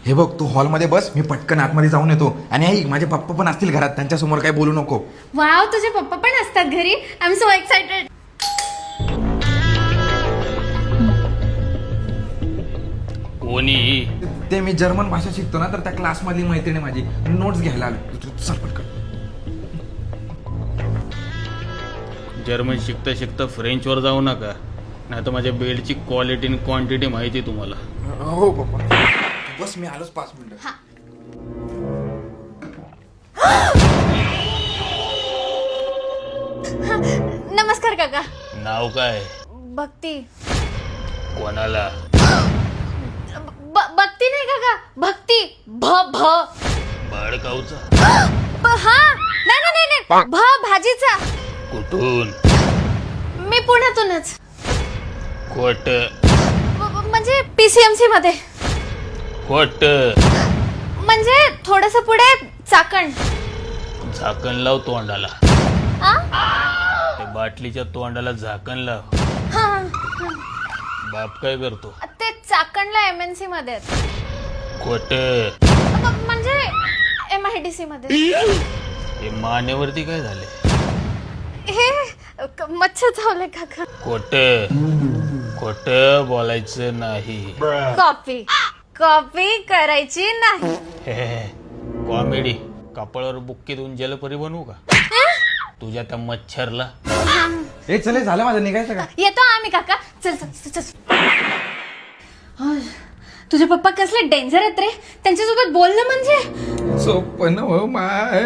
हे बघ तू हॉलमध्ये बस, मी पटकन आतमध्ये जाऊन येतो. आणि आई माझे पप्पा पण असतील घरात, त्यांच्यासमोर काही बोलू नको. वाव, तुझे पप्पा पण असतात घरी. I am so excited. कोणी? ते मी जर्मन भाषा शिकतो ना, तर त्या क्लासमधली मैत्रिणी माझी नोट्स घ्यायला आली. चल पटकन. जर्मन शिकता शिकता फ्रेंचवर जाऊ नका, नाही तर माझ्या बेल्टची क्वालिटी आणि क्वांटिटी माहिती तुम्हाला. हो पप्पा, बस मी आलोच 5 मिनिटं. नमस्कार काका. नाव काय? भक्ती. कोणाला? भक्ती नाही काका, भक्ती. भ भ बाळकाऊचा? हा, नाही नाही नाही, भ भाजीचा. कुठून? मी पुण्यातूनच. खोट. म्हणजे PCMC मध्ये. खोट. म्हणजे थोडस पुढे चाकण. झाकण लाव तोंडाला. आ? ते बाटलीच्या तोंडाला झाकण लाव. हा, बाप काय करतो? ते चाकणला MNC मध्ये आहेत. खोट. म्हणजे MIDC मध्ये. हे मानेवरती काय झाले? हे मच्छर चावले काका. खोट. खोट बोलायचं नाही. कॉपी कॉपी करायची नाही. कॉमेडी. कपाळावर बुक्की देऊन जलपरी बनवू का तुझ्या त्या मच्छरला? हे चले, झालं माझं, निघायचं का? येतो आम्ही काका. चल चल चल. तुझे पप्पा कसले डेंजर आहेत रे. त्यांच्यासोबत बोलणं म्हणजे सोपं न हो माय.